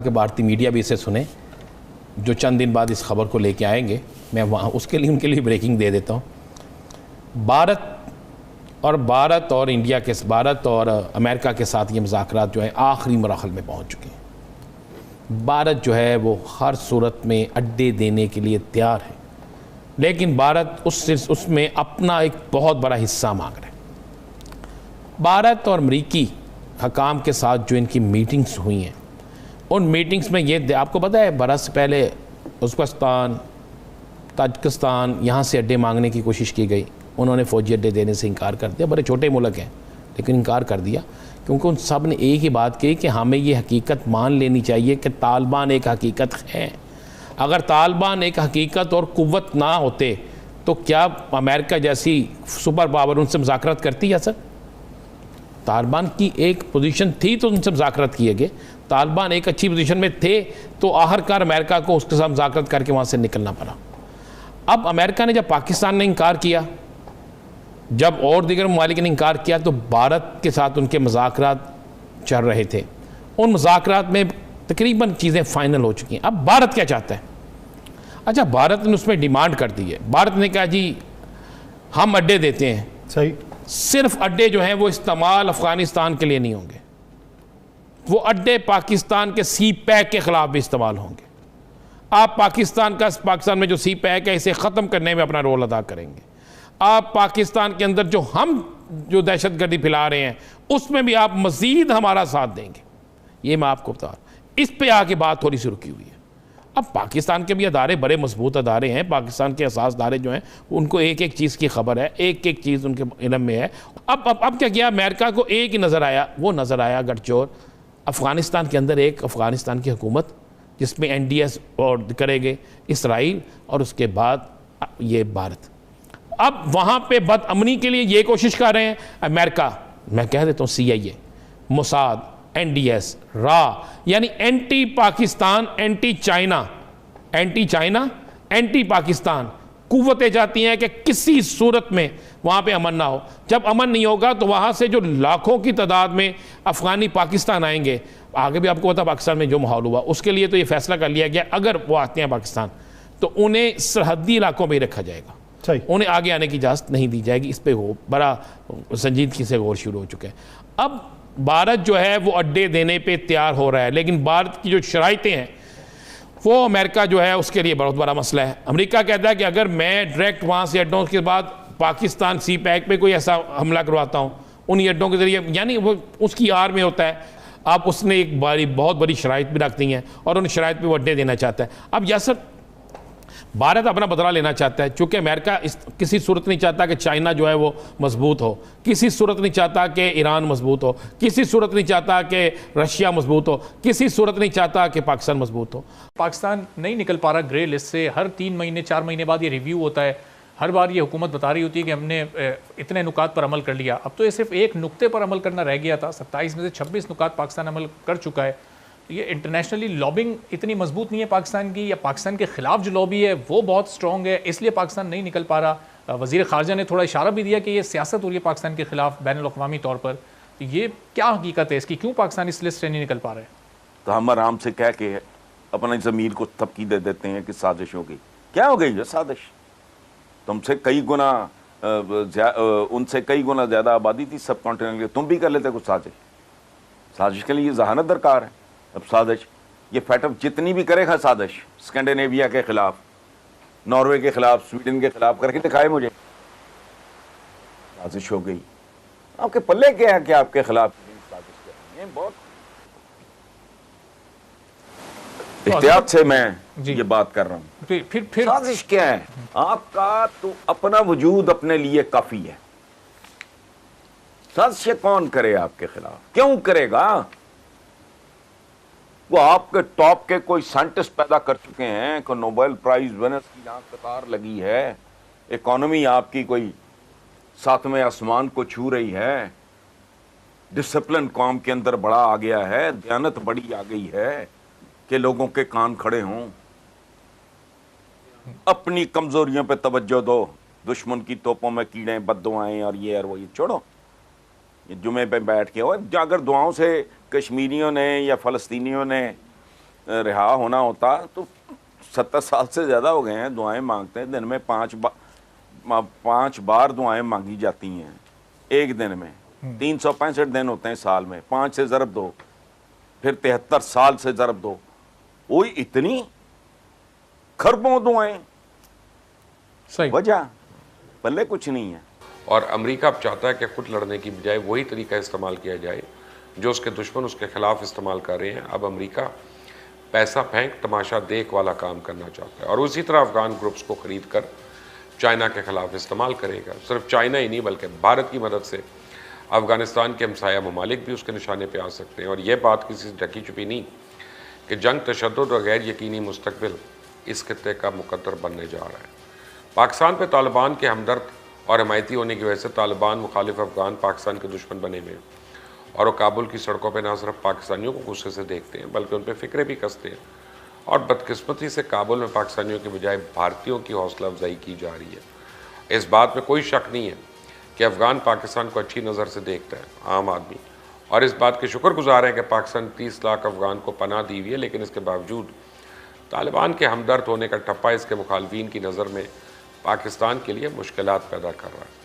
कि भारतीय मीडिया भी इसे सुने, जो चंद दिन बाद इस खबर को लेके आएंगे। मैं वहाँ उसके लिए उनके लिए ब्रेकिंग दे देता हूँ। भारत और इंडिया के भारत और अमेरिका के साथ ये मुज़ाकरात जो है आखिरी मराहल में पहुँच चुके हैं। भारत जो है वो हर सूरत में अड्डे देने के लिए तैयार है, लेकिन भारत उसमें अपना एक बहुत बड़ा हिस्सा मांग रहा है। भारत और अमरीकी हकाम के साथ जो इनकी मीटिंग्स हुई हैं, उन मीटिंग्स में ये आपको पता है बरस से पहले उज़्बेकिस्तान, ताजिकिस्तान यहाँ से अड्डे मांगने की कोशिश की गई। उन्होंने फ़ौजी अड्डे देने से इनकार कर दिया। बड़े छोटे मुल्क हैं लेकिन इनकार कर दिया, क्योंकि उन सब ने एक ही बात कही कि हमें ये हकीकत मान लेनी चाहिए कि तालिबान एक हकीकत है। अगर तालिबान एक हकीकत और कुव्वत ना होते तो क्या अमेरिका जैसी सुपर पावर उनसे मुज़ाकरात करती है? सर, तालिबान की एक पोजीशन थी तो उनसे मुज़ाकरात किए गए। तालिबान एक अच्छी पोजीशन में थे तो आखिरकार अमेरिका को उसके साथ मुज़ाकरात करके वहाँ से निकलना पड़ा। अब अमेरिका ने जब पाकिस्तान ने इनकार किया, जब और दीगर ममालिक ने इनकार किया, तो भारत के साथ उनके मुज़ाकरात चल रहे थे। उन मुज़ाकरात में तकरीबन चीज़ें फ़ाइनल हो चुकी हैं। अब भारत क्या चाहता है? अच्छा, भारत ने उसमें डिमांड कर दी है। भारत ने कहा जी हम अड्डे देते हैं, सही, सिर्फ अड्डे जो हैं वो इस्तेमाल अफ़गानिस्तान के लिए नहीं होंगे, वो अड्डे पाकिस्तान के सी पैक के ख़िलाफ़ भी इस्तेमाल होंगे। आप पाकिस्तान में जो सी पैक है इसे ख़त्म करने में अपना रोल अदा करेंगे। आप पाकिस्तान के अंदर जो दहशतगर्दी फैला रहे हैं उसमें भी आप मज़ीद हमारा साथ देंगे। ये मैं आपको बता रहा हूँ। इस पे आके बात थोड़ी सी रुकी हुई है। अब पाकिस्तान के भी अदारे बड़े मजबूत अदारे हैं। पाकिस्तान के असास अदारे जो हैं उनको एक एक चीज़ की खबर है, एक एक चीज़ उनके इल्म में है। अब क्या किया, अमेरिका को एक ही नज़र आया, वो नज़र आया गठजोड़ अफ़गानिस्तान के अंदर एक अफ़गानिस्तान की हुकूमत जिसमें NDS और करेंगे इसराइल और उसके बाद ये भारत। अब वहाँ पे बदअमनी के लिए ये कोशिश कर रहे हैं अमेरिका, मैं कह देता हूँ CIA, मोसाद, NDS, रा, यानी anti Pakistan, anti China, anti Pakistan कुव्वतें जाती हैं कि किसी सूरत में वहाँ पे अमन ना हो। जब अमन नहीं होगा तो वहाँ से जो लाखों की तादाद में अफ़गानी पाकिस्तान आएंगे, आगे भी आपको पता पाकिस्तान में जो माहौल हुआ, उसके लिए तो ये फैसला कर लिया गया अगर वो आते हैं पाकिस्तान तो उन्हें सरहदी इलाकों में ही रखा जाएगा, उन्हें आगे आने की इजाज़त नहीं दी जाएगी। इस पर वो बड़ा संजीदगी से गौर शुरू हो चुका है। अब भारत जो है वो अड्डे देने पे तैयार हो रहा है, लेकिन भारत की जो शराइतें हैं वो अमेरिका जो है उसके लिए बहुत बड़ा मसला है। अमेरिका कहता है कि अगर मैं डायरेक्ट वहाँ से अड्डों के बाद पाकिस्तान सी पैक पे कोई ऐसा हमला करवाता हूँ उन अड्डों के ज़रिए, यानी वो उसकी आड़ में होता है। आप उसने एक बहुत बड़ी शराइत भी रख दी हैं और उन शराइत पे वो अड्डे देना चाहता है। अब यासर भारत अपना बदला लेना चाहता है, चूँकि अमेरिका किसी सूरत नहीं चाहता कि चाइना जो है वो मजबूत हो, किसी सूरत नहीं चाहता कि ईरान मजबूत हो, किसी सूरत नहीं चाहता कि रशिया मजबूत हो, किसी सूरत नहीं चाहता कि पाकिस्तान मजबूत हो। पाकिस्तान नहीं निकल पा रहा ग्रे लिस्ट से। हर 3 महीने 4 महीने बाद ये रिव्यू होता है। हर बार ये हुकूमत बता रही होती है कि हमने इतने नुकात पर अमल कर लिया। अब तो ये सिर्फ एक नुक्ते पर अमल करना रह गया था। 27 में से 26 नुकात पाकिस्तान अमल कर चुका है। ये इंटरनेशनली लॉबिंग इतनी मजबूत नहीं है पाकिस्तान की, या पाकिस्तान के ख़िलाफ़ जो लॉबी है वो बहुत स्ट्रॉन्ग है, इसलिए पाकिस्तान नहीं निकल पा रहा। वज़ीर ख़ारजा ने थोड़ा इशारा भी दिया कि ये सियासत हो रही है पाकिस्तान के ख़िलाफ़ बैनुल-अक़वामी तौर पर। तो ये क्या हकीकत है इसकी, क्यों पाकिस्तान इस लिस्ट से नहीं निकल पा रहे? तो हम आराम से कह के अपनी ज़मीर को थपकी दे देते हैं कि साजिश हो गई। क्या हो गई है साजिश? तुमसे कई गुना उनसे कई गुना ज़्यादा आबादी थी सब कॉन्टिनेंट की, तुम भी कर लेते कुछ साजिश। साजिश के लिए जहानत दरकार है। अब साजिश ये फैटअप जितनी भी करेगा साजिश स्कैंडिनेविया के खिलाफ, नॉर्वे के खिलाफ, स्वीडन के खिलाफ करके दिखाए मुझे, साजिश हो गई। आपके पल्ले क्या है कि आपके खिलाफ साजिश कर रही है? बहुत एहतियात से मैं ये बात कर रहा हूं। फिर साजिश क्या है? आपका तो अपना वजूद अपने लिए काफी है। साजिश कौन करे आपके खिलाफ? क्यों करेगा? वो आपके टॉप के कोई साइंटिस्ट पैदा कर चुके हैं, कोई नोबेल प्राइज विनर्स की यहाँ कतार लगी है, इकोनॉमी आपकी कोई 7वें आसमान को छू रही है, डिसिप्लिन कौम के अंदर बड़ा आ गया है, दयानत बड़ी आ गई है कि लोगों के कान खड़े हों। अपनी कमजोरियों पे तवज्जो दो, दुश्मन की तोपों में कीड़े बद्दुआएं और ये और वो, ये छोड़ो। ये जुमे पे बैठ के, और अगर दुआओं से कश्मीरियों ने या फ़लस्तीनियों ने रिहा होना होता तो 70 साल से ज़्यादा हो गए हैं, दुआएं मांगते हैं। दिन में 5 बार दुआएं मांगी जाती हैं एक दिन में। 365 दिन होते हैं साल में, 5 से ज़रब दो, फिर 73 साल से ज़रब दो, वही इतनी खरबों दुआएं। सही वजह पल्ले कुछ नहीं है। और अमेरिका अब चाहता है कि खुद लड़ने की बजाय वही तरीका इस्तेमाल किया जाए जो उसके दुश्मन उसके खिलाफ इस्तेमाल कर रहे हैं। अब अमेरिका पैसा फेंक तमाशा देख वाला काम करना चाहता है और उसी तरह अफगान ग्रुप्स को खरीद कर चाइना के खिलाफ इस्तेमाल करेगा। सिर्फ चाइना ही नहीं बल्कि भारत की मदद से अफगानिस्तान के हमसाया ममालिक भी उसके निशाने पर आ सकते हैं। और यह बात किसी से ढकी छुपी नहीं कि जंग, तशद्दुद और गैर यकीनी मुस्तकबिल इस खित्ते का मुकद्दर बनने जा रहा है। पाकिस्तान पे तालिबान के हमदर्द और हमायती होने की वजह से तालिबान मुखालिफ अफगान पाकिस्तान के दुश्मन बने हुए हैं और वो काबुल की सड़कों पे ना सिर्फ पाकिस्तानियों को गुस्से से देखते हैं बल्कि उन पर फिक्रें भी कसते हैं। और बदकिस्मती से काबुल में पाकिस्तानियों के बजाय भारतीयों की हौसला अफजाई की जा रही है। इस बात में कोई शक नहीं है कि अफगान पाकिस्तान को अच्छी नज़र से देखता है, आम आदमी, और इस बात के शुक्रगुजार हैं कि पाकिस्तान 30 लाख अफगान को पनाह दी हुई है। लेकिन इसके बावजूद तालिबान के हमदर्द होने का ठप्पा इसके मुखालफिन की नज़र में पाकिस्तान के लिए मुश्किलात पैदा कर रहा है।